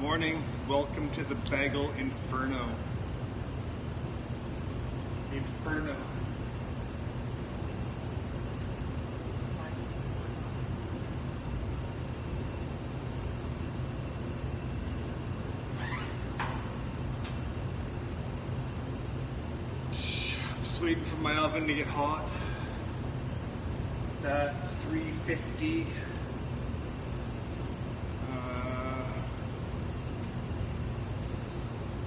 Morning, welcome to the Bagel Inferno. Inferno. Just waiting for my oven to get hot. It's at 350.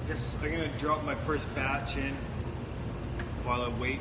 Guess I'm gonna drop my first batch in while I wait.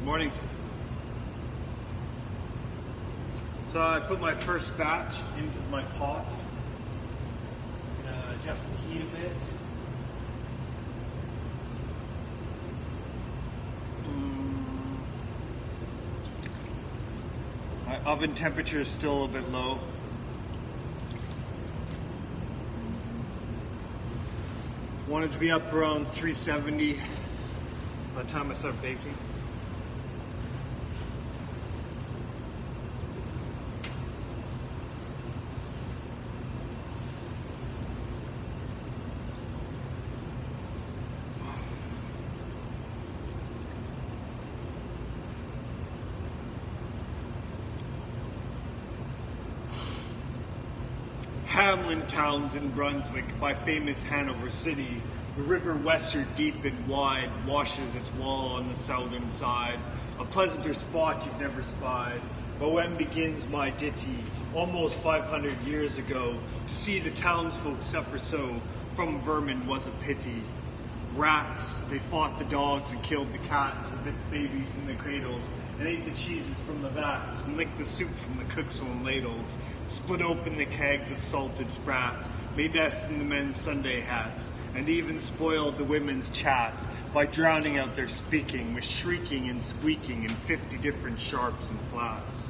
Morning. So I put my first batch into my pot. Just gonna adjust the heat a bit. My oven temperature is still a bit low. Want it to be up around 370 by the time I start baking. Hamlin towns in Brunswick, by famous Hanover City, the river Weser deep and wide washes its wall on the southern side, a pleasanter spot you've never spied. But when begins my ditty, almost 500 years ago, to see the townsfolk suffer so, from vermin was a pity. Rats, they fought the dogs and killed the cats, and bit babies in the cradles, and ate the cheeses from the vats, and licked the soup from the cook's own ladles, split open the kegs of salted sprats, made nests in the men's Sunday hats, and even spoiled the women's chats by drowning out their speaking with shrieking and squeaking in 50 different sharps and flats.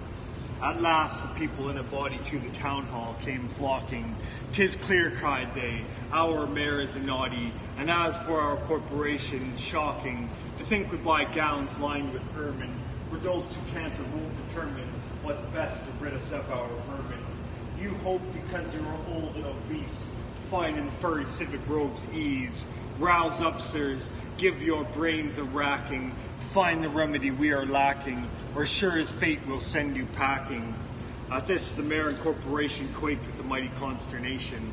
At last the people in a body to the town hall came flocking. "'Tis clear," cried they, "our mayor is a naughty, and as for our corporation, shocking, to think we buy gowns lined with ermine, for dolts who can't or won't determine what's best to rid us of our vermin. You hope because you are old and obese, to find in furry civic robes ease. Rouse up, sirs, give your brains a racking, to find the remedy we are lacking, or sure as fate will send you packing." At this the mayor and corporation quaked with a mighty consternation.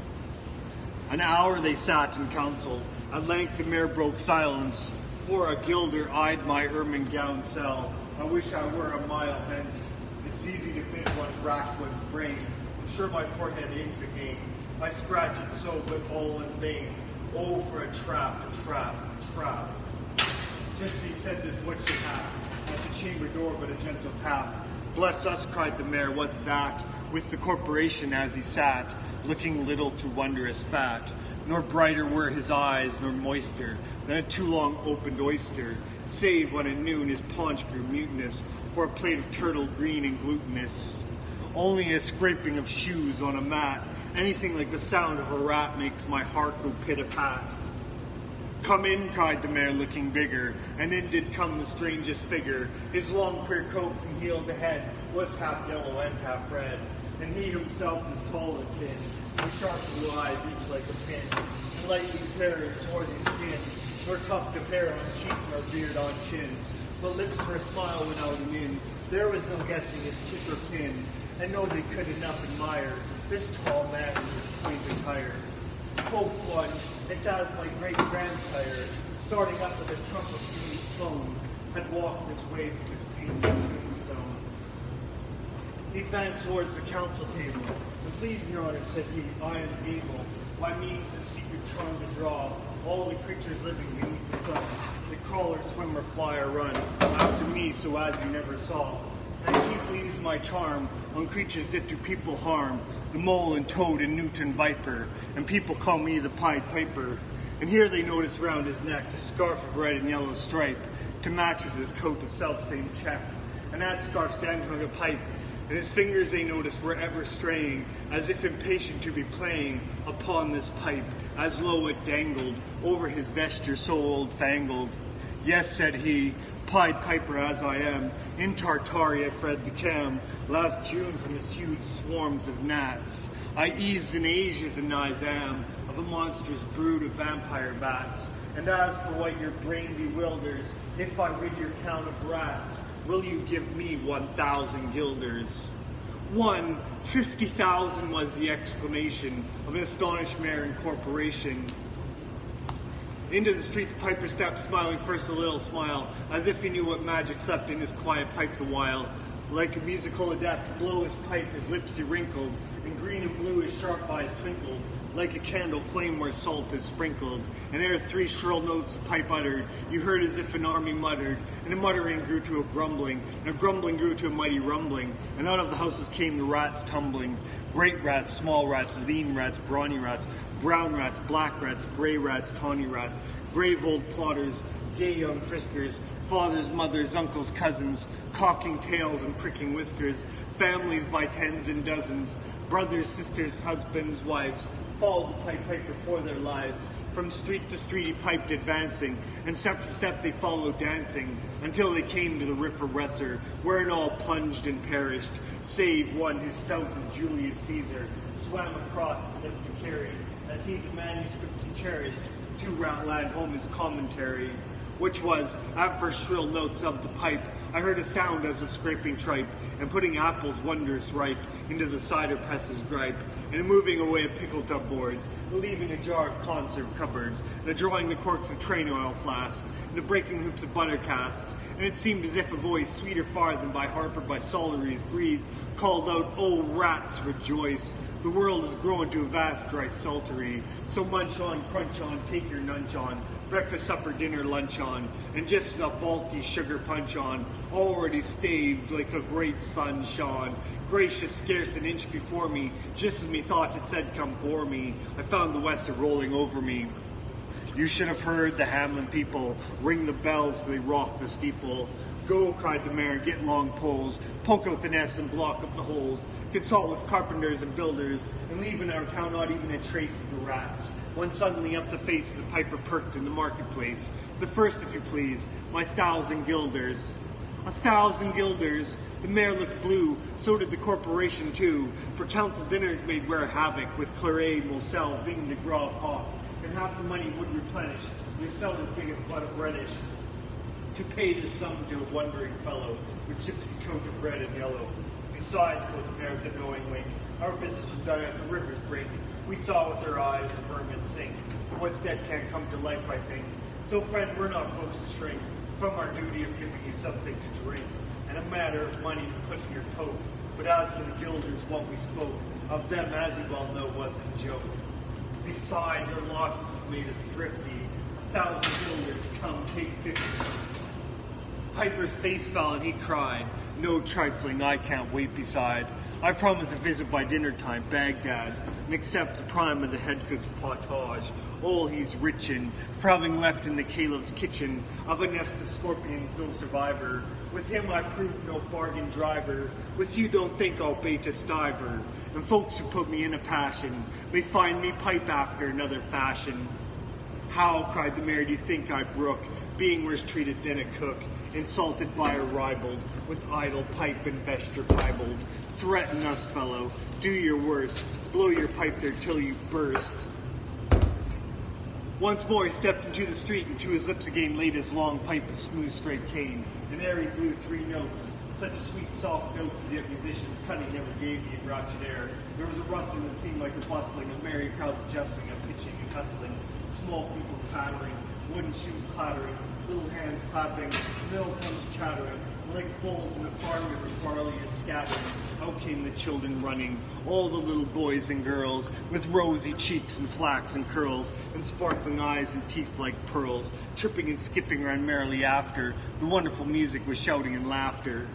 An hour they sat in council. At length the mayor broke silence, for a gilder eyed my ermine gown sell. "I wish I were a mile hence. It's easy to bid one rack one's brain. I'm sure my poor head aches again. I scratch it so, but all in vain. Oh, for a trap, a trap, a trap." Just he said this what she had, at the chamber door but a gentle tap. "Bless us," cried the mayor, "what's that?" With the corporation as he sat, looking little through wondrous fat. Nor brighter were his eyes, nor moister, than a too long opened oyster, save when at noon his paunch grew mutinous, for a plate of turtle green and glutinous. Only a scraping of shoes on a mat, anything like the sound of a rat makes my heart go pit-a-pat. "Come in," cried the mayor, looking bigger, and in did come the strangest figure. His long queer coat from heel to head was half yellow and half red, and he himself was tall and thin, with sharp blue eyes each like a pin, and light loose hair and swarthy skin, nor tuft of hair on cheek nor beard on chin, but lips for a smile went out and in. There was no guessing his kick or pin, and nobody could enough admire this tall man in his quaint attire. Quoth one, "It's as my great-grandsire, starting up with a trunk of Phoenix bone, had walked this way from his painted tombstone." He advanced towards the council table. "And please, your honor," said he, "I am able, by means of secret charm to draw, all the creatures living beneath the sun, that crawl or swim or fly or run, after me so as you never saw. And chiefly use my charm on creatures that do people harm, the mole and toad and newt and viper, and people call me the Pied Piper." And here they notice round his neck a scarf of red and yellow stripe, to match with his coat of self-same check. And that scarf stand hung a pipe, and his fingers they noticed were ever straying, as if impatient to be playing upon this pipe, as low it dangled over his vesture so old-fangled. "Yes," said he, "Pied Piper as I am, in Tartaria fled the Cam, last June from his huge swarms of gnats. I eased in Asia the Nizam of a monstrous brood of vampire bats. And as for what your brain bewilders, if I rid your town of rats, will you give me 1,000 guilders?" 50,000 was the exclamation of an astonished mayor and corporation. Into the street the piper stepped, smiling first a little smile, as if he knew what magic slept in his quiet pipe the while. Like a musical adept, below his pipe his lips he wrinkled, and green and blue his sharp eyes twinkled, like a candle flame where salt is sprinkled. And ere 3 shrill notes the pipe uttered, you heard as if an army muttered, and a muttering grew to a grumbling, and a grumbling grew to a mighty rumbling, and out of the houses came the rats tumbling. Great rats, small rats, lean rats, brawny rats, brown rats, black rats, gray rats, tawny rats, grave old plotters, gay young friskers, fathers, mothers, uncles, cousins, cocking tails and pricking whiskers, families by tens and dozens, brothers, sisters, husbands, wives, followed the pipe piper for their lives. From street to street he piped advancing, and step for step they followed dancing, until they came to the river Wesser, wherein all plunged and perished, save one who stout as Julius Caesar swam across and lived to carry, as he the manuscript he cherished, to Ratland home his commentary, which was, at first shrill notes of the pipe, I heard a sound as of scraping tripe, and putting apples wondrous ripe into the cider presses gripe, and moving away a pickle tub boards, leaving a jar of conserve cupboards, and a drawing the corks of train oil flasks, and a breaking hoops of butter casks, and it seemed as if a voice, sweeter far than by harp or by psalteries breathed, called out, "O rats, rejoice! The world is growing to a vast dry saltery, so munch on, crunch on, take your nunch on, breakfast, supper, dinner, lunch on, and just a bulky sugar punch on, already staved like a great sun shone. Gracious, scarce an inch before me, just as me thought it said come bore me, I found the Wesser rolling over me. You should have heard the Hamlin people ring the bells, they rock the steeple. Go, cried the mayor, get long poles, poke out the nests and block up the holes, consult with carpenters and builders, and leave in our town not even a trace of the rats. When suddenly up the face of the piper perked in the marketplace, the first, if you please, my 1,000 guilders. 1,000 guilders. The mayor looked blue, so did the corporation too, for council dinners made rare havoc with claret, moselle, vin de gras, hawk, and half the money would replenish, the sell as big as blood of reddish, to pay the sum to a wondering fellow with gypsy coat of red and yellow. Besides, quoth the mayor with a knowing wink, our business was done at the river's brink. We saw with our eyes the vermin sink. What's dead can't come to life, I think. So, friend, we're not folks to shrink from our duty of giving you something to drink, and a matter of money to put in your coat. But as for the guilders, what we spoke of them, as you well know, wasn't a joke. Besides, our losses have made us thrifty. 1,000 guilders, come, take 50. Piper's face fell and he cried, no trifling, I can't wait beside. I promise a visit by dinner time, Baghdad, and accept the prime of the head cook's pottage. All he's rich in, for having left in the caliph's kitchen, of a nest of scorpions no survivor. With him I proved no bargain driver, with you don't think I'll bait a stiver, and folks who put me in a passion may find me pipe after another fashion. How, cried the mayor, do you think I brook being worse treated than a cook, insulted by a ribald, with idle pipe and vesture piebald? Threaten us, fellow, do your worst, blow your pipe there till you burst. Once more he stepped into the street, and to his lips again laid his long pipe of smooth straight cane. And ere he blew 3 notes, such sweet soft notes as yet musicians cunning never gave the enraptured air. There was a rustling that seemed like the bustling of merry crowds jesting, a pitching and hustling, small feet pattering, wooden shoes clattering, little hands clapping, middle tongues chattering, like foals in a farmyard where barley is scattering. Out came the children running, all the little boys and girls, with rosy cheeks and flaxen curls, and sparkling eyes and teeth like pearls. Tripping and skipping ran merrily after the wonderful music with shouting and laughter.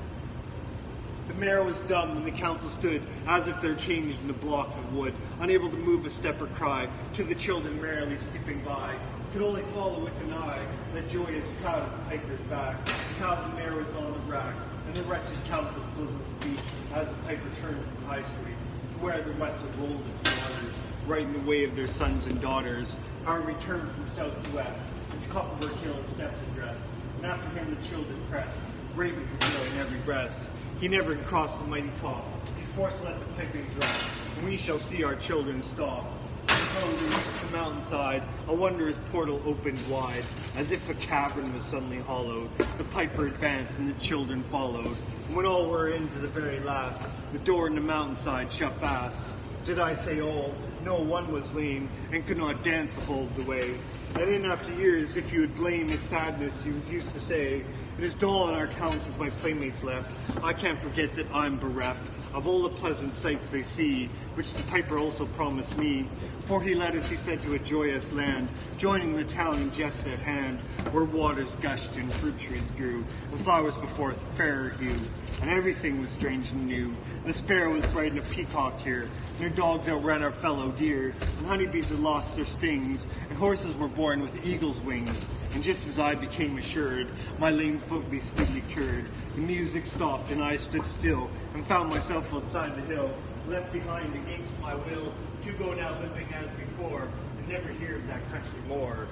The mayor was dumb, and the council stood as if they're changed into blocks of wood, unable to move a step or cry, to the children merrily skipping by. Could only follow with an eye that joyous crowd at the piper's back, how the mayor was on the rack, and the wretched council bosom beat as the piper turned from High Street to where the western rolled its waters, right in the way of their sons and daughters. How he returned from south to west, and to Copperberg Hill his steps addressed, and after him the children pressed, raving for joy in every breast. He never crossed the mighty top, he's forced to let the piping drop, and we shall see our children stop. Until we reached the mountainside, a wondrous portal opened wide, as if a cavern was suddenly hollowed. The piper advanced, and the children followed. And when all were in to the very last, the door in the mountainside shut fast. Did I say all? No, one was lame, and could not dance the whole of the way. And in after years, if you would blame his sadness, he was used to say, it is dull in our town since my playmates left. I can't forget that I'm bereft of all the pleasant sights they see, which the piper also promised me. For he led us, he said, to a joyous land, joining the town in jest at hand, where waters gushed and fruit trees grew, and flowers before fairer hue, and everything was strange and new. The sparrow was bright and a peacock here, and their dogs outran our fellow deer, and honeybees had lost their stings, and horses were born with eagle's wings. And just as I became assured, my lame foot be speedily cured, the music stopped, and I stood still, and found myself outside the hill, left behind against my will, to go now living as before, and never hear of that country more.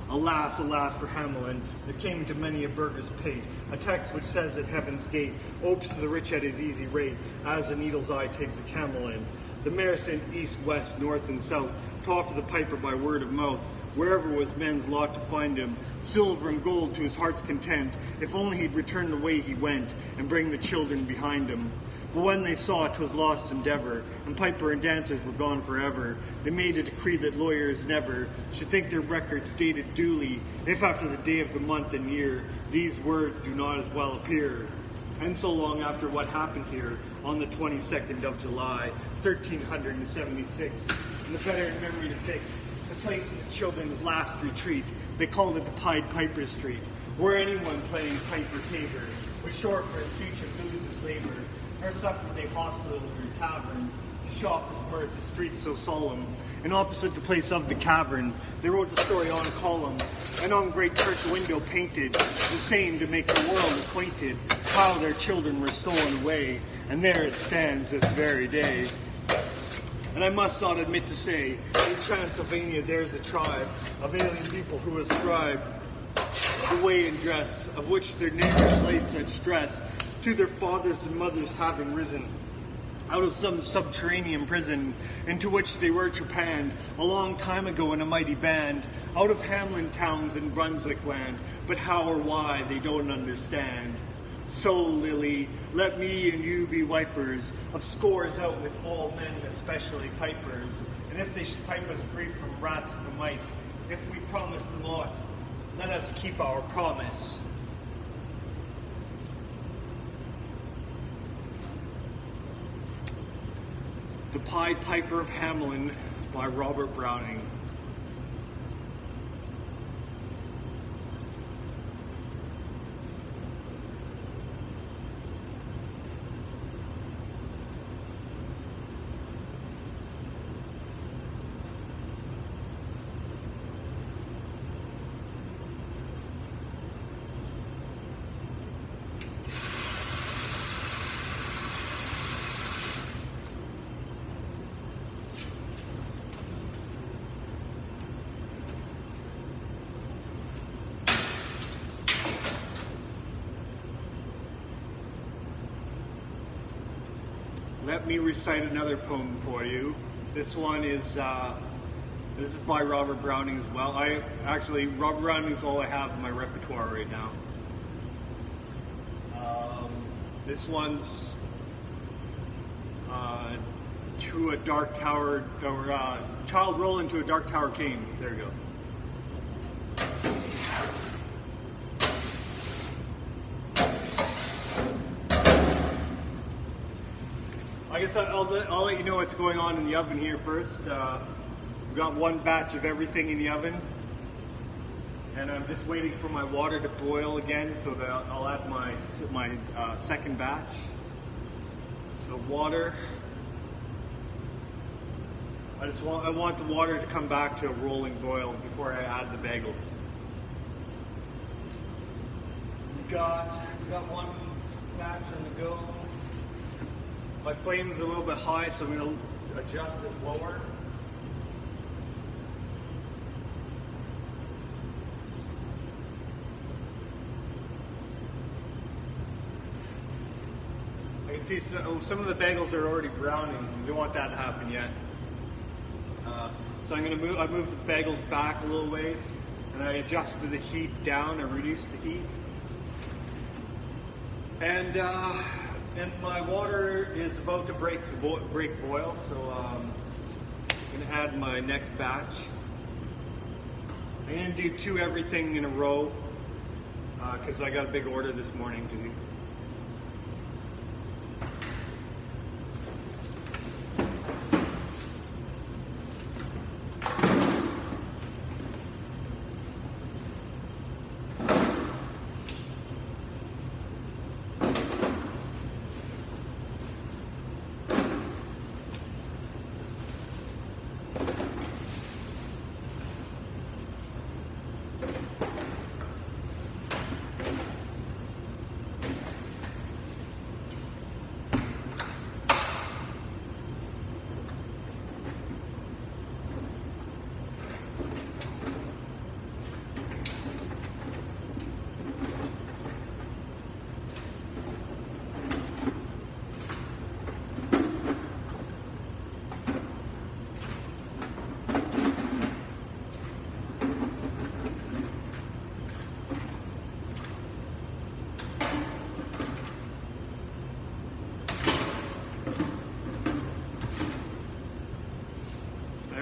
Alas, alas for Hamelin, that came to many a burgher's pate, a text which says at heaven's gate, opes to the rich at his easy rate, as a needle's eye takes a camel in. The mayor sent east, west, north, and south, to offer the piper by word of mouth, wherever was men's lot to find him, silver and gold to his heart's content, if only he'd return the way he went, and bring the children behind him. But when they saw 'twas lost endeavor, and piper and dancers were gone forever, they made a decree that lawyers never should think their records dated duly, if after the day of the month and year these words do not as well appear. And so long after what happened here, on the 22nd of July, 1376, in the better memory to fix, the place of the children's last retreat, they called it the Pied Piper Street, where anyone playing pipe or tabor was short for his future lose his labor. Nor suffered they hospital or tavern, the shop was mirth, the street so solemn. And opposite the place of the cavern, they wrote the story on a column, and on great church window painted, the same to make the world acquainted, how their children were stolen away, and there it stands this very day. And I must not admit to say, in Transylvania there's a tribe of alien people who ascribe the way and dress, of which their neighbors laid such stress, to their fathers and mothers having risen out of some subterranean prison, into which they were trepanned a long time ago in a mighty band, out of Hamlin towns in Brunswick land, but how or why they don't understand. So, Lily, let me and you be wipers of scores out with all men, especially pipers, and if they should pipe us free from rats and from mice, if we promise them aught, let us keep our promise. The Pied Piper of Hamelin by Robert Browning. let me recite another poem for you. This one is by Robert Browning as well. Robert Browning is all I have in my repertoire right now. This one's to a dark tower, or child roll into a dark tower came. There you go. I guess I'll let you know what's going on in the oven here first. We've got one batch of everything in the oven, and I'm just waiting for my water to boil again so that I'll add my second batch. So water. I want the water to come back to a rolling boil before I add the bagels. We got one batch on the go. My flame's a little bit high, so I'm going to adjust it lower. I can see some of the bagels are already browning. We don't want that to happen yet. So I move the bagels back a little ways, and I adjusted the heat down. I reduced the heat, and my water is about to break boil. So I'm gonna add my next batch. I'm gonna do 2 everything in a row because I got a big order this morning to do.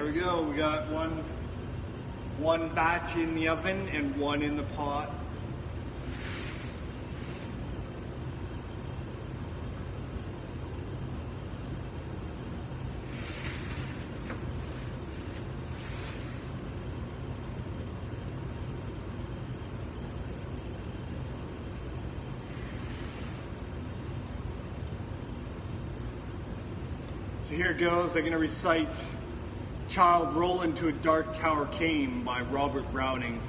We go. We got one batch in the oven and one in the pot. So here it goes. I'm going to recite Child Roll into a Dark Tower Came by Robert Browning.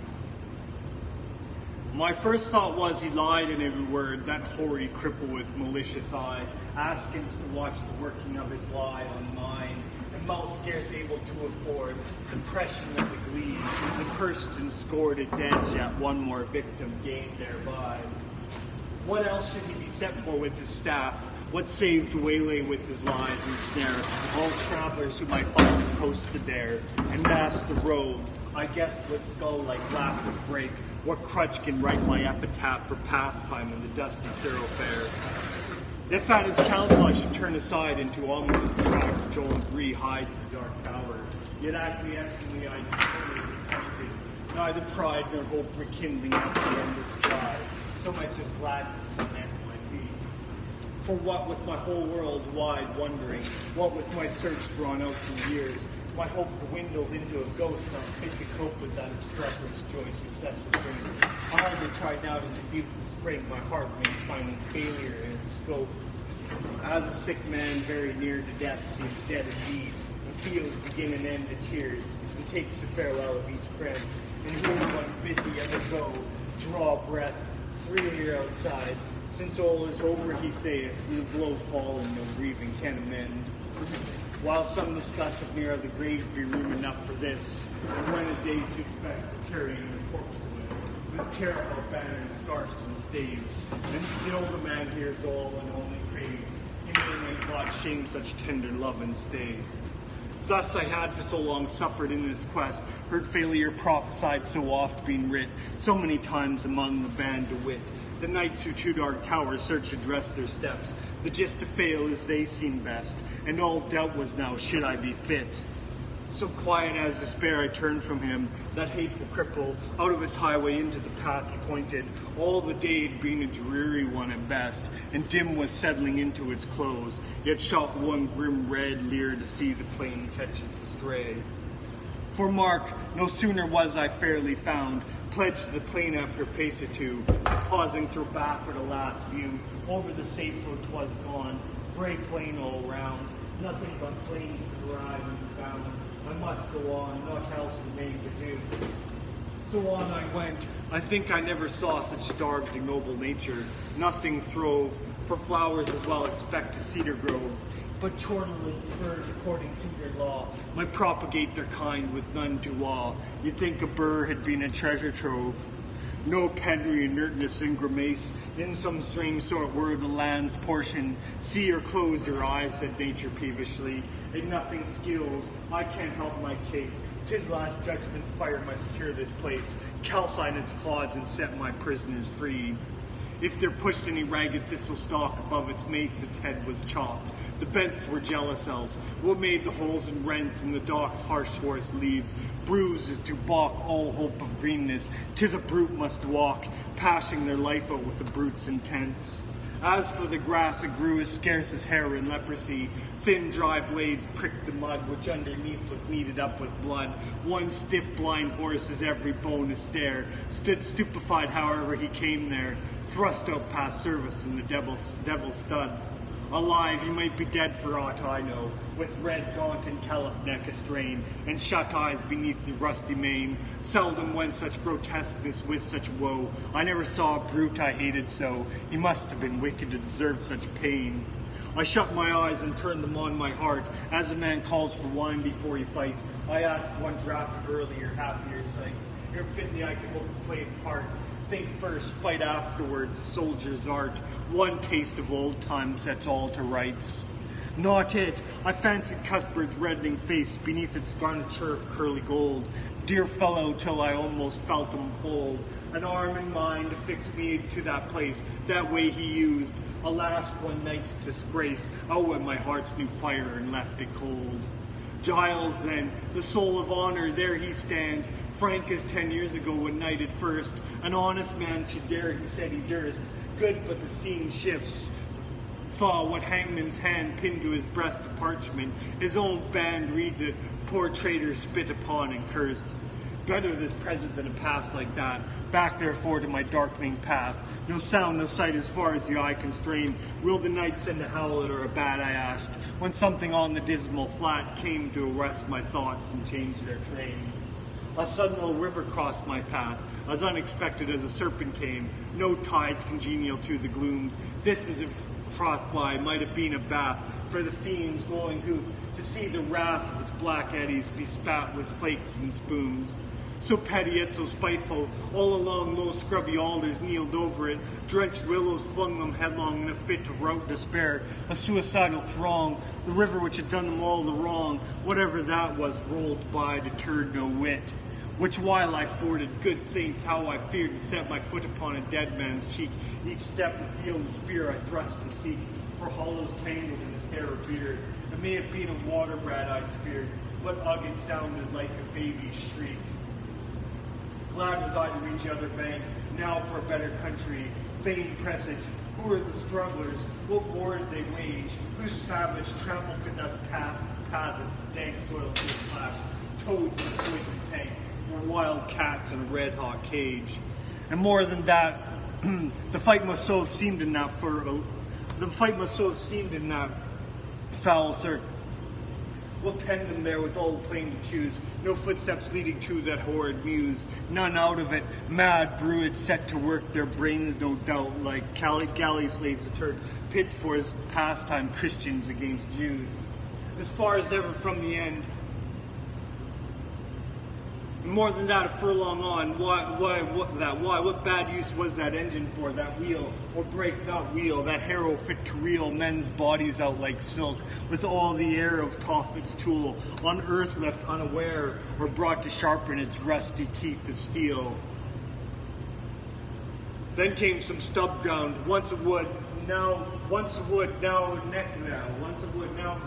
My first thought was he lied in every word, that hoary cripple with malicious eye, askance to watch the working of his lie on mine, and mouth scarce able to afford suppression of the gleam, and cursed and scored its edge at one more victim gained thereby. What else should he be set for with his staff? What saved waylay with his lies and snare? All travelers who might find him posted there, and masked the road. I guessed what skull like laugh would break, what crutch can write my epitaph for pastime in the dusty thoroughfare. If at his counsel I should turn aside into ominous track, Joel Bree hides the dark tower. Yet acquiescently I determined as appointed, neither pride nor hope rekindling up the endless sky, so much as gladness meant might be. For what with my whole world wide wondering, what with my search drawn out through years, my hope dwindled into a ghost not fit to cope with that obstreperous joy success would bring. I hardly tried now to defeat the spring, my heart made finding failure in its scope. As a sick man very near to death seems dead indeed, and feels begin and end to tears, and takes a farewell of each friend, and hears one bid the other go, draw breath, freely outside. Since all is over, he saith, the blow fallen, no grieving can amend. While some discuss if near the grave be room enough for this, and when a day suits best for carrying the corpse away, with carousel banners, scarfs, and staves, and still the man hears all and only craves, in never might not shame such tender love and stay. Thus I had for so long suffered in this quest, heard failure prophesied so oft been writ, so many times among the band to wit. The knights who to dark towers search address their steps, the gist to fail as they seem best, and all doubt was now, should I be fit? So quiet as despair I turned from him, that hateful cripple, out of his highway into the path he pointed. All the day had been a dreary one at best, and dim was settling into its close, yet shot one grim red leer to see the plain catch its astray. For mark, no sooner was I fairly found, pledged the plain after a pace or two, pausing through backward a last view, over the safe road 'twas gone, grey plain all round, nothing but plain to the horizons bound. I must go on, naught else remained to do. So on I went. I think I never saw such starved ignoble nature. Nothing throve, for flowers as well expect a cedar grove. But chortling spurs, according to your law, might propagate their kind with none to awe. You'd think a burr had been a treasure trove. No pedantry, inertness, and grimace, in some strange sort were the land's portion. See or close your eyes, said nature peevishly. In nothing skills, I can't help my case. 'Tis last judgment's fire must cure this place, calcine its clods and set my prisoners free. If there pushed any ragged thistle stalk above its mates, its head was chopped. The bents were jealous else. What made the holes and rents in the dock's harsh forest leaves? Bruises to balk all hope of greenness. 'Tis a brute must walk, passing their life out with a brute's intents. As for the grass, it grew as scarce as hair in leprosy. Thin, dry blades pricked the mud, which underneath looked kneaded up with blood. One stiff, blind horse, as every bone a stare, stood stupefied however he came there, thrust out past service in the devil's stud. Alive, he might be dead for aught I know, with red gaunt and callop neck astrain, and shut eyes beneath the rusty mane. Seldom went such grotesqueness with such woe. I never saw a brute I hated so. He must have been wicked to deserve such pain. I shut my eyes and turned them on my heart. As a man calls for wine before he fights, I asked one draught of earlier, happier sights. Ere fitly I could hope to play a part. Think first, fight afterwards, soldier's art. One taste of old time sets all to rights. Not it. I fancied Cuthbert's reddening face beneath its garniture of curly gold. Dear fellow, till I almost felt him fold. An arm in mine to fix me to that place, that way he used. Alas, one night's disgrace, at my heart's new fire and left it cold. Giles, then, the soul of honor, there he stands, frank as 10 years ago when knighted first. An honest man should dare, he said he durst. Good, but the scene shifts. Saw what hangman's hand pinned to his breast a parchment. His own band reads it, poor traitor spit upon and cursed. Better this present than a past like that. Back therefore to my darkening path. No sound, no sight as far as the eye can strain. Will the night send a howlet or a bat, I asked, when something on the dismal flat came to arrest my thoughts and change their train. A sudden little river crossed my path, as unexpected as a serpent came. No tides congenial to the glooms. This, as if froth by, might have been a bath for the fiend's glowing hoof, to see the wrath of its black eddies bespat with flakes and spumes. So petty yet so spiteful, all along low scrubby alders kneeled over it, drenched willows flung them headlong in a fit of rout despair, a suicidal throng, the river which had done them all the wrong, whatever that was, rolled by, deterred no whit. Which while I forded, good saints, how I feared to set my foot upon a dead man's cheek, each step a field and spear I thrust to seek, for hollows tangled in his hair or beard. It may have been a water rat I speared, but ugh, it sounded like a baby's shriek. Glad was I to reach the other bank, now for a better country. Vain presage, who are the strugglers? What war did they wage? Whose savage trample could thus path the dank soil to a flash? Toads in a poison tank, or wild cats in a red-hot cage. And more than that, the fight must so have seemed in that foul cirque. What penned them there with all the plain to choose? No footsteps leading to that horrid muse. None out of it. Mad Bruid set to work their brains, no doubt, like galley slaves that turned pits for his pastime, Christians against Jews. As far as ever from the end, More than that, a furlong on. What bad use was that engine for? That wheel, or brake, not wheel. That harrow fit to reel men's bodies out like silk, with all the air of Tophet's tool, on earth left unaware, or brought to sharpen its rusty teeth of steel. Then came some stub ground, once a wood, now once a wood, now once a wood, now.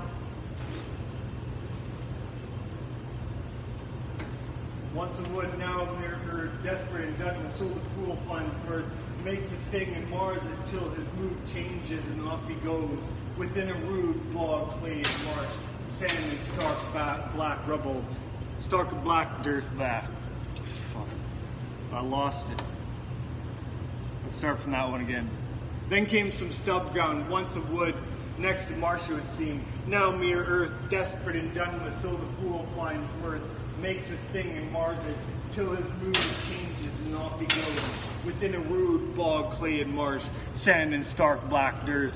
Once a wood, now near desperate and done, and so the fool finds mirth, makes a thing and mars it till his mood changes, and off he goes, within a rude bog, clay and marsh, sand and stark black rubble, stark black dearth back. Fuck. I lost it. Let's start from that one again. Then came some stub ground, once of wood, next to marsh it would seem, now mere earth, desperate and done with, so the fool finds mirth, makes a thing and mars it, till his mood changes, and off he goes, within a rude bog, clay and marsh, sand and stark black dearth.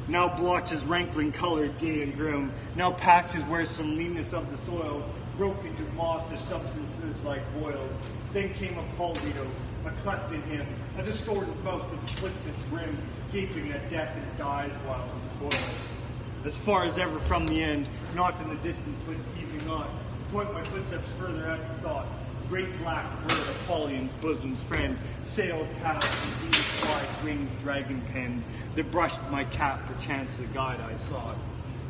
Now blotches rankling colored, gay and grim, now patches where some leanness of the soils broke into moss or substances like boils. Then came a palvito, a cleft in him, a distorted mouth that splits its rim, gaping at death and dies while it coils. As far as ever from the end, not in the distance, but even not, point my footsteps further out of thought. Great black bird, Apollyon's bosom's friend, sailed past the deep wide winged dragon penned, that brushed my cap perchance the guide I sought.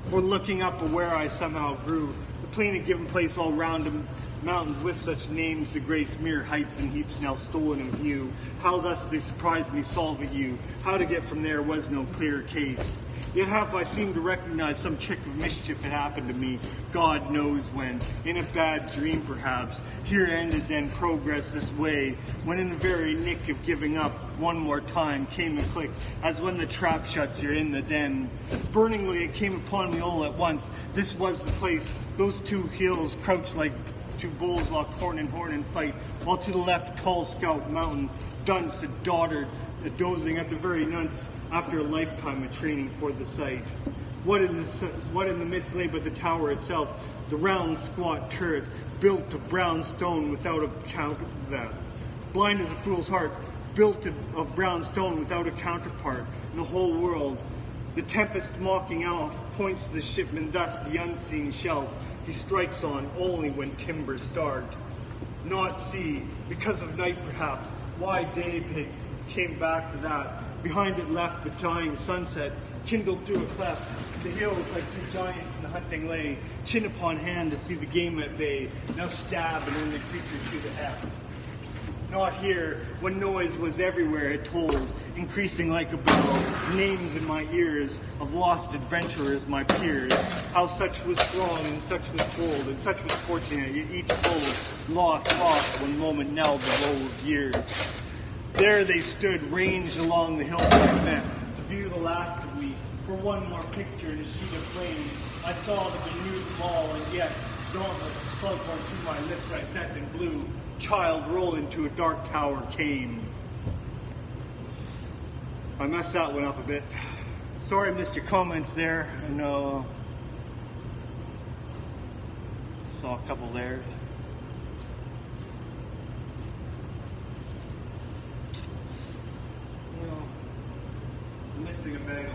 For looking up where I somehow grew, the plain had given place all round him, mountains with such names to grace mere heights and heaps now stolen in view. How thus they surprised me solving you, how to get from there was no clear case. Yet have I seemed to recognize some trick of mischief had happened to me, God knows when, in a bad dream perhaps. Here ended then progress this way, when in the very nick of giving up, one more time came a click, as when the trap shuts, you're in the den. Burningly it came upon me all at once, this was the place, those two hills crouched like two bulls locked horn in horn and fight, while to the left a tall scout mountain, dunce and dotard, dozing at the very nunce, after a lifetime of training for the sight. What in the midst lay but the tower itself, the round squat turret, built of brown stone without a blind as a fool's heart, built of brown stone without a counterpart in the whole world. The tempest mocking off points to the shipman thus the unseen shelf he strikes on only when timber start. Not see, because of night perhaps, why day came back to that. Behind it left the dying sunset, kindled through a cleft. The hills like two giants in the hunting lay, chin upon hand to see the game at bay, now stab an only creature to the heft. Not here, when noise was everywhere it told, increasing like a bell, names in my ears, of lost adventurers my peers, how such was strong and such was bold, and such was fortunate, yet each told, lost one moment now the roll of years. There they stood, ranged along the hillside met, to view the last of me. For one more picture in a sheet of flame, I saw the renewed mall, and yet, dauntless, slughorn to my lips I set and blew, child roll into a dark tower came. I messed that one up a bit. Sorry I missed your comments there. I know. Saw a couple there. Missing a bagel.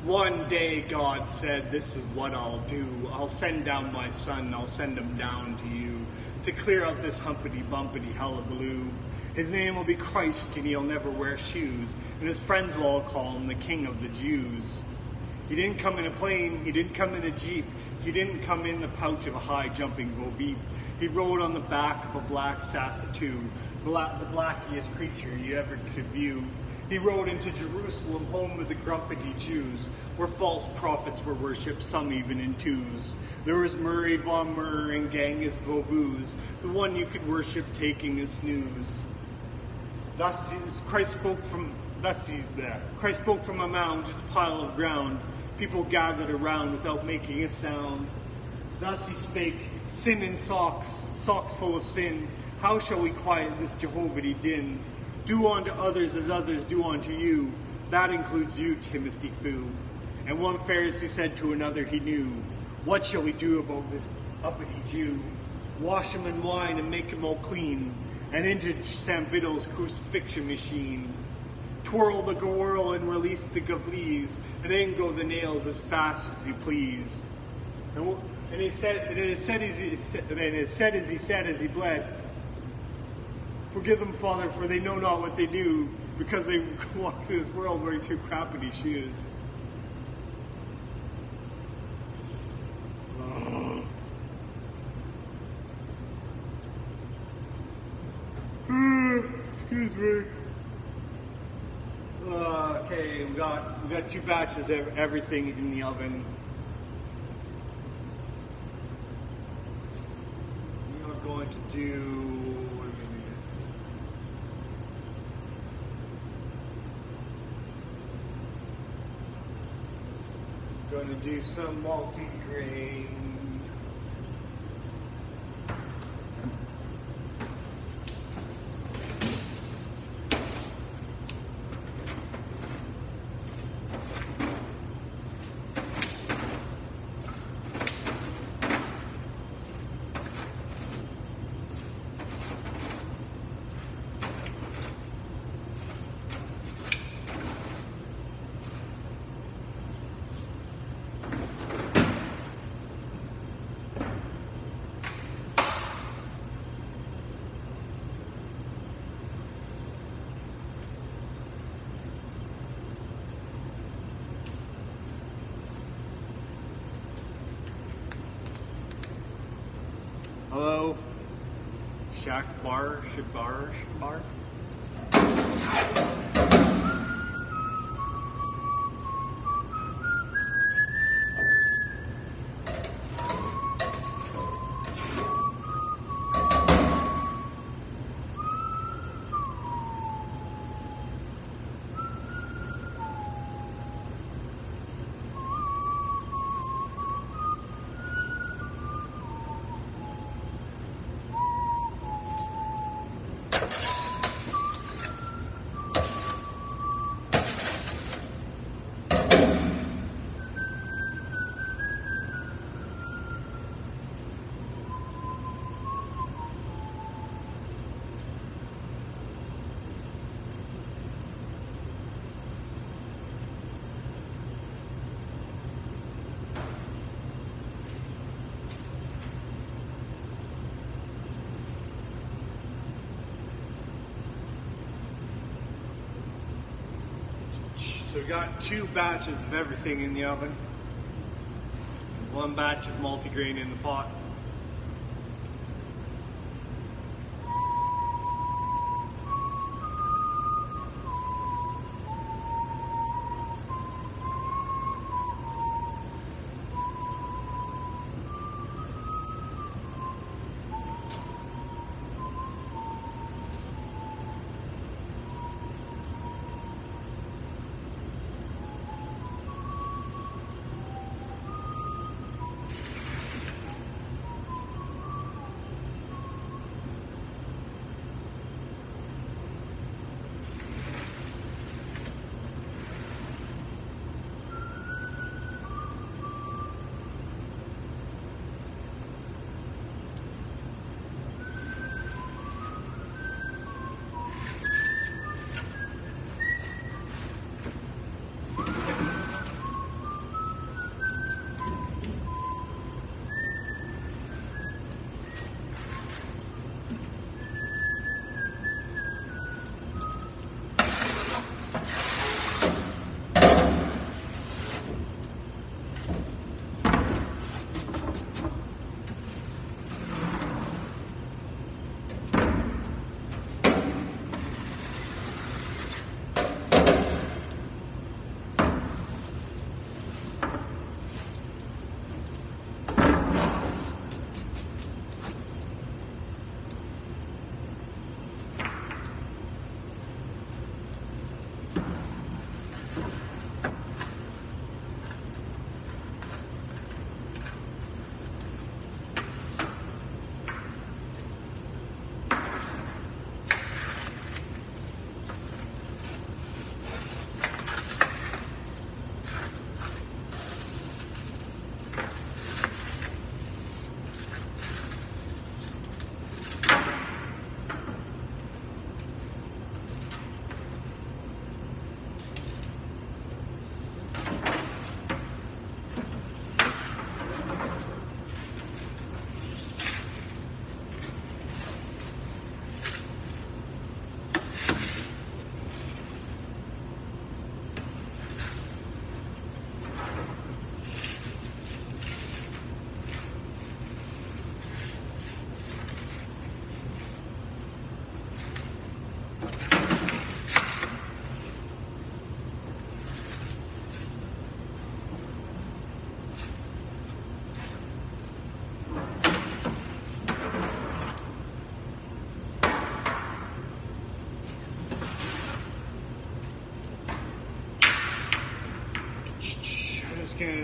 One day God said, this is what I'll do. I'll send down my son, I'll send him down to you to clear up this humpity-bumpity hullabaloo. His name will be Christ and he'll never wear shoes, and his friends will all call him the King of the Jews. He didn't come in a plane, he didn't come in a Jeep, He didn't come in the pouch of a high-jumping Vovip. He rode on the back of a black Saskatoon, the blackiest creature you ever could view. He rode into Jerusalem, home of the grumpety Jews, where false prophets were worshipped, some even in twos. There was Murray von Murr and Genghis Vauvouz, the one you could worship taking a snooze. Thus Christ spoke from a mound, just a pile of ground. People gathered around without making a sound. Thus he spake, sin in socks full of sin. How shall we quiet this Jehovah din? Do unto others as others do unto you. That includes you, Timothy Foo. And one Pharisee said to another he knew, what shall we do about this uppity Jew? Wash him in wine and make him all clean, and into Sam Vittle's crucifixion machine. Twirl the whirl and release the gavlees, and then go the nails as fast as you please. And it is said as he said as he bled, forgive them, Father, for they know not what they do, because they walk through this world wearing two crappity shoes. Excuse me. Okay, we got 2 batches of everything in the oven. We are going to do, what are we going to do? Going to do some multi-grain. Hello, Shack Bar, Shabar. So we got 2 batches of everything in the oven, 1 batch of multigrain in the pot.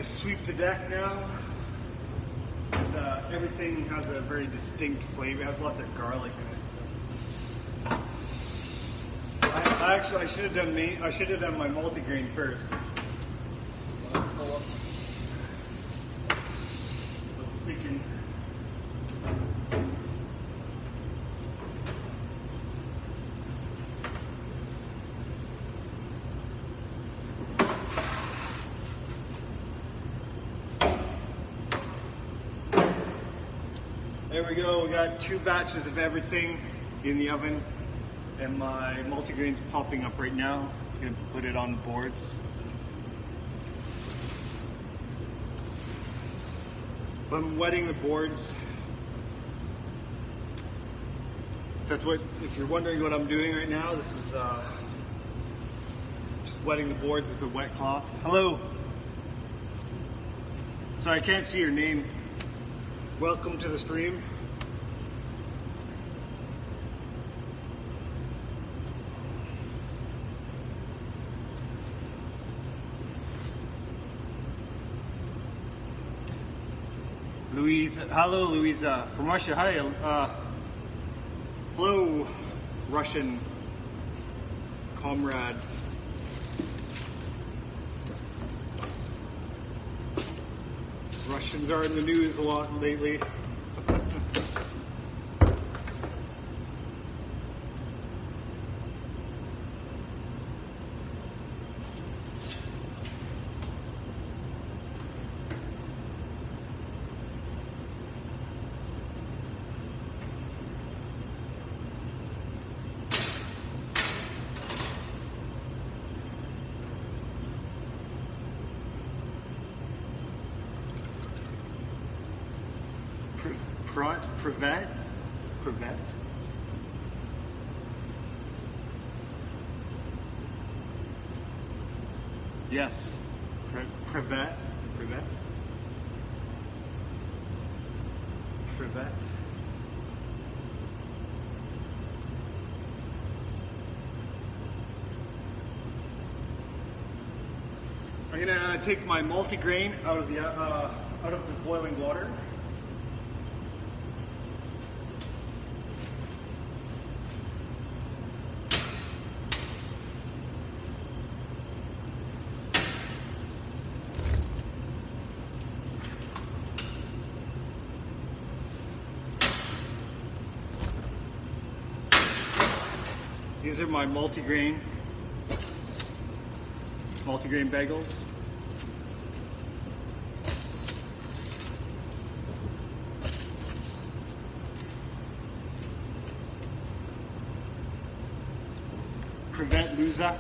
sweep the deck now. Everything has a very distinct flavor. It has lots of garlic in it. I should have done my multigrain first. I was thinking. There we go, we got 2 batches of everything in the oven, and my multigrain's popping up right now. I'm gonna put it on the boards. I'm wetting the boards. If you're wondering what I'm doing right now, this is just wetting the boards with a wet cloth. Hello. So I can't see your name. Welcome to the stream. Louise, hello Louisa from Russia. Hi, hello Russian comrade. Russians are in the news a lot lately. Prevent? Yes. Prevent? I'm gonna take my multigrain out of the boiling water. These are my multigrain bagels. Prevent Luza.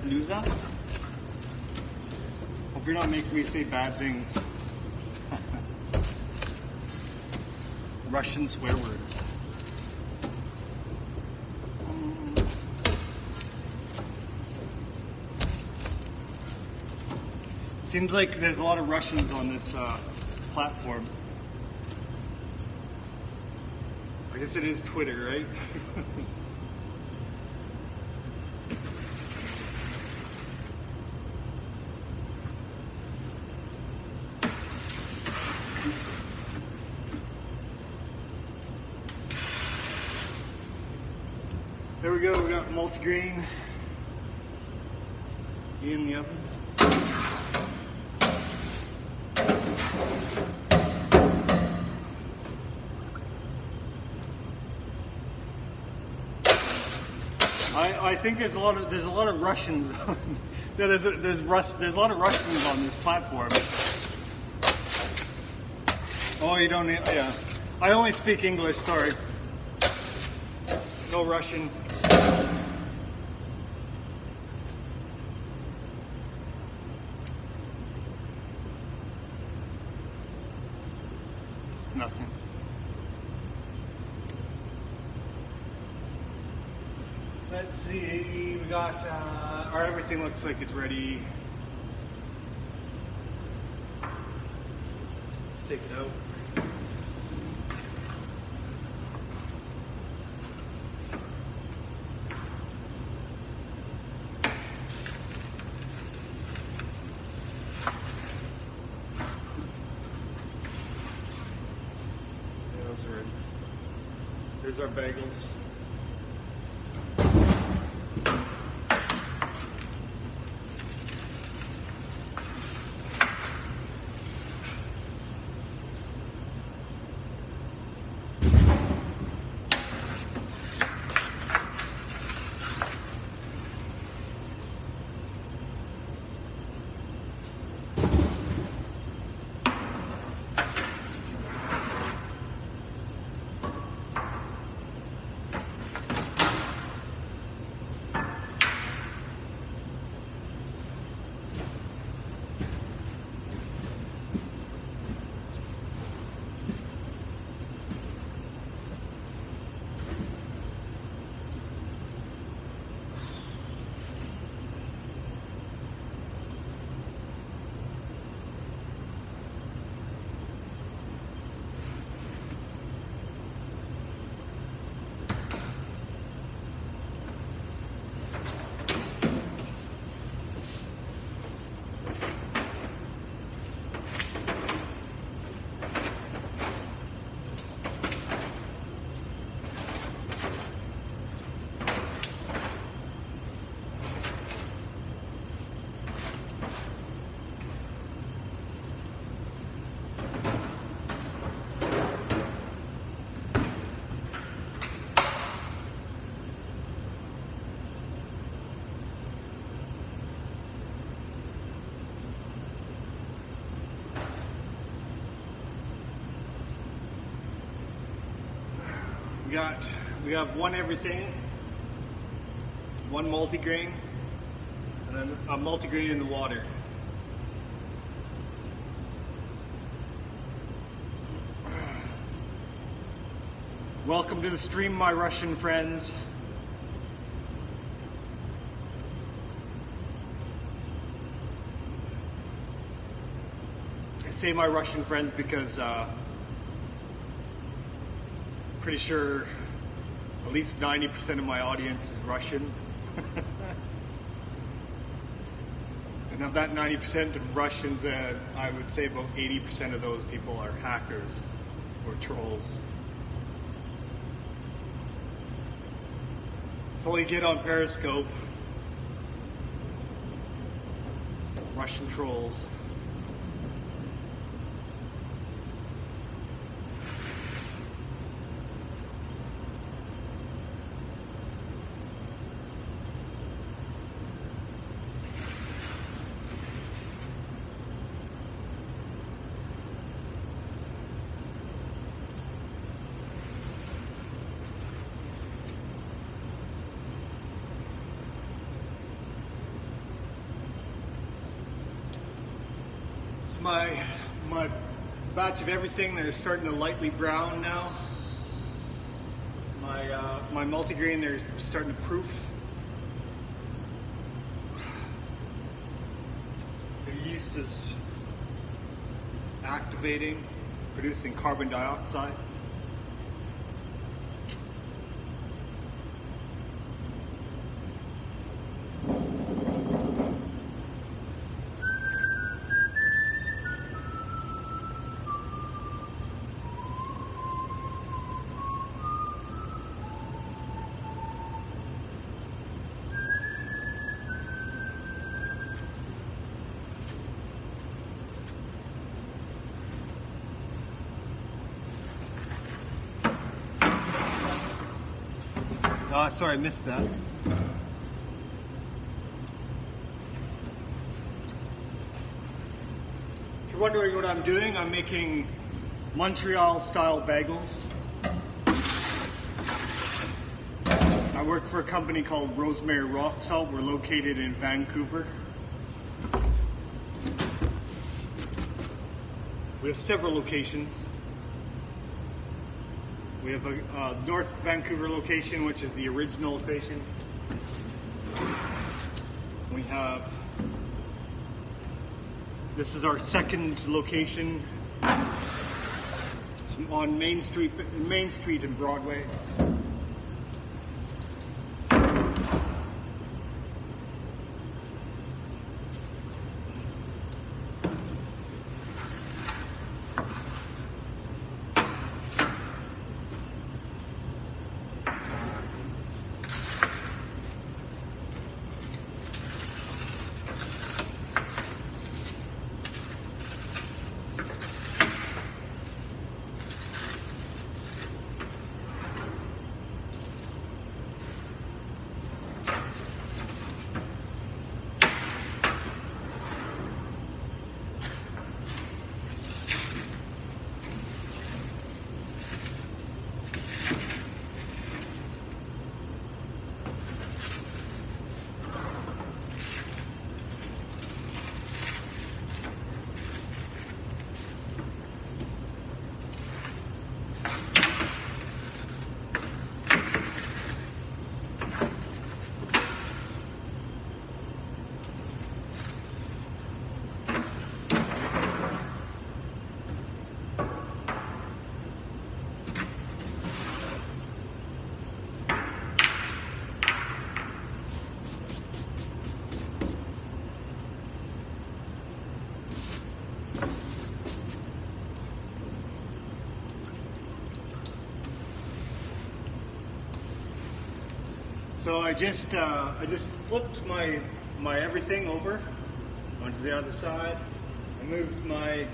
Luza? Hope you're not making me say bad things. Russian swear words. Seems like there's a lot of Russians on this platform. I guess it is Twitter, right? There we go, we got multigrain in the oven. I think there's a lot of Russians on, no, there's a lot of Russians on this platform. Oh, you don't need, yeah. I only speak English, sorry. No Russian. Nothing. Let's see, we got, everything looks like it's ready. take it out. Yeah, those are in. Here's our bagels. We have one everything, one multigrain, and then a multigrain in the water. Welcome to the stream, my Russian friends. I say my Russian friends because pretty sure at least 90% of my audience is Russian. And of that 90% of Russians, I would say about 80% of those people are hackers or trolls. That's all you get on Periscope. Russian trolls. My batch of everything, they're starting to lightly brown now. My multigrain, they're starting to proof. The yeast is activating, producing carbon dioxide. Sorry, I missed that. If you're wondering what I'm doing, I'm making Montreal-style bagels. I work for a company called Rosemary Rock Salt. We're located in Vancouver. We have several locations. We have a North Vancouver location, which is the original location. We have, this is our second location It's on Main Street and Broadway. So I just flipped my everything over onto the other side. I moved my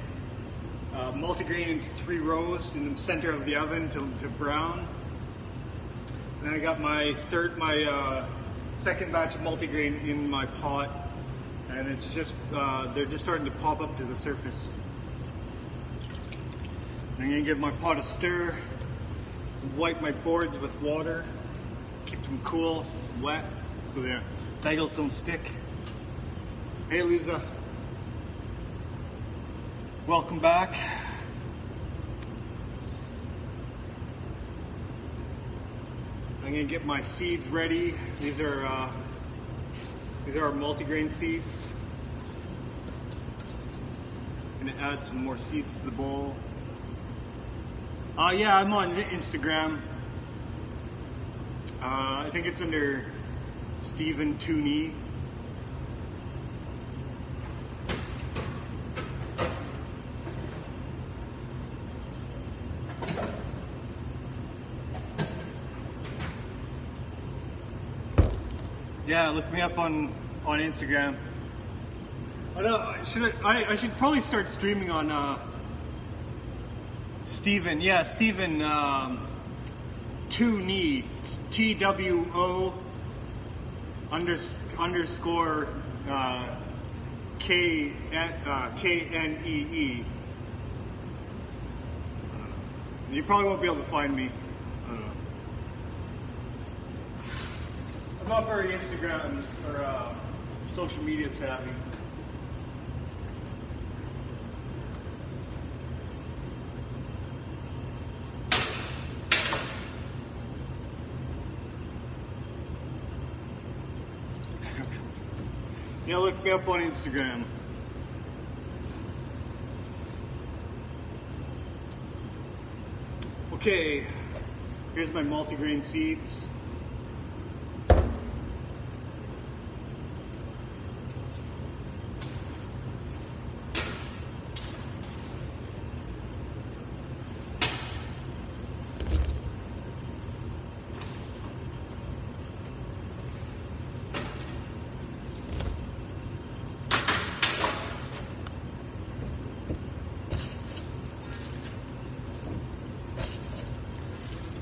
multigrain into 3 rows in the center of the oven to brown. And I got my second batch of multigrain in my pot, and it's just they're just starting to pop up to the surface. I'm gonna give my pot a stir, wipe my boards with water. Keep them cool, wet, so their bagels don't stick. Hey Lisa, welcome back. I'm gonna get my seeds ready. These are our multigrain seeds. I'm gonna add some more seeds to the bowl. Yeah, I'm on Instagram. I think it's under Stephen Tooney. Yeah, look me up on Instagram. I should probably start streaming on Stephen. Yeah, Stephen Tooney. TWO underscore KNEE. You probably won't be able to find me. I don't know. I'm not very Instagram or social media savvy. Yeah, look me up on Instagram. Okay, here's my multigrain seeds.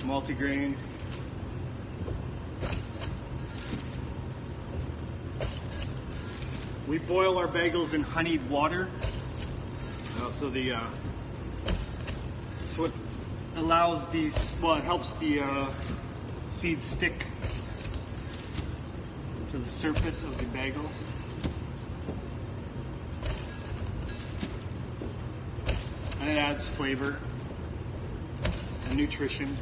Multigrain. We boil our bagels in honeyed water. So it's what allows these, well, it helps the seeds stick to the surface of the bagel. And it adds flavor and nutrition.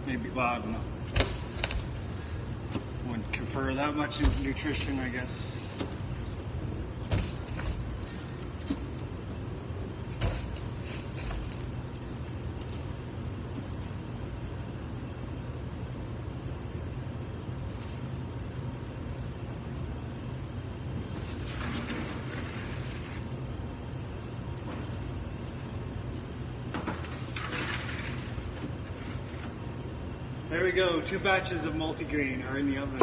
Maybe, well, I don't know. Wouldn't confer that much in nutrition, I guess. There we go, 2 batches of multigrain are in the oven.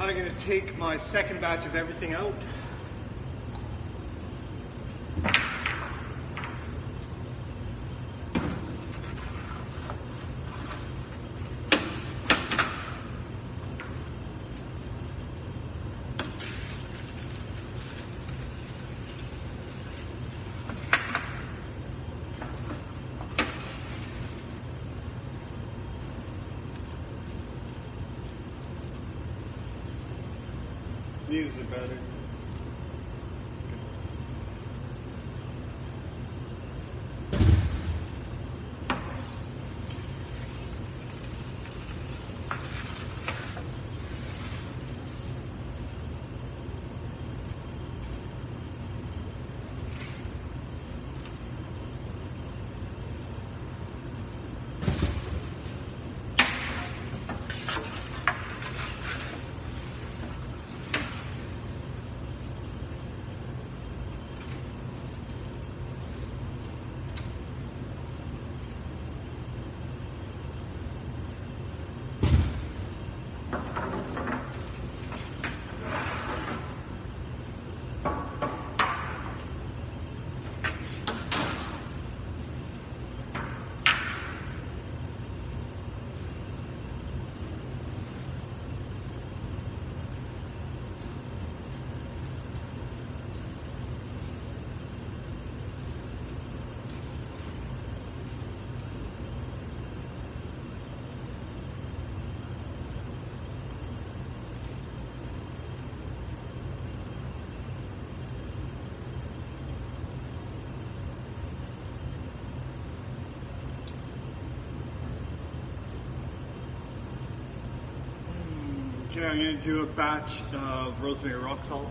I'm going to take my second batch of everything out. These are better. Okay, I'm going to do a batch of rosemary rock salt.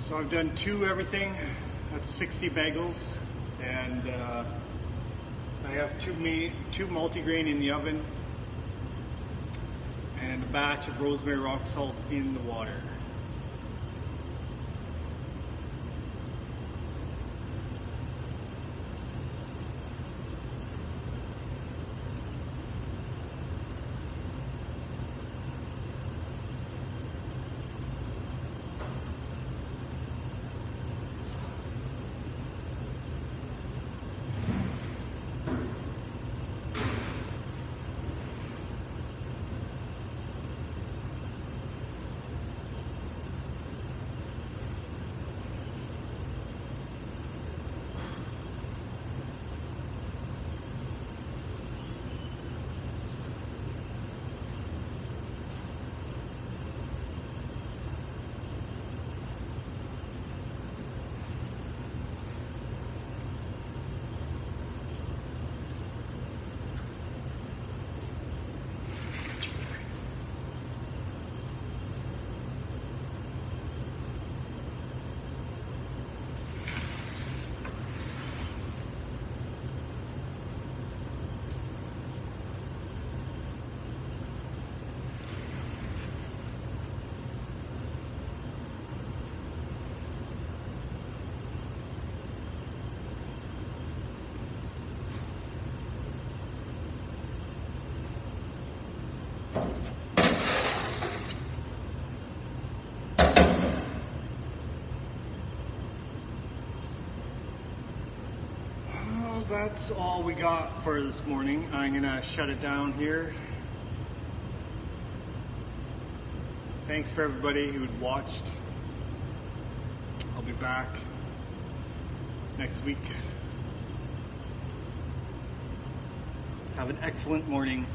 So I've done 2 everything, that's 60 bagels, and I have 2 multigrain in the oven, and a batch of rosemary rock salt in the water. Well, that's all we got for this morning. I'm gonna shut it down here. Thanks for everybody who watched. I'll be back next week. Have an excellent morning.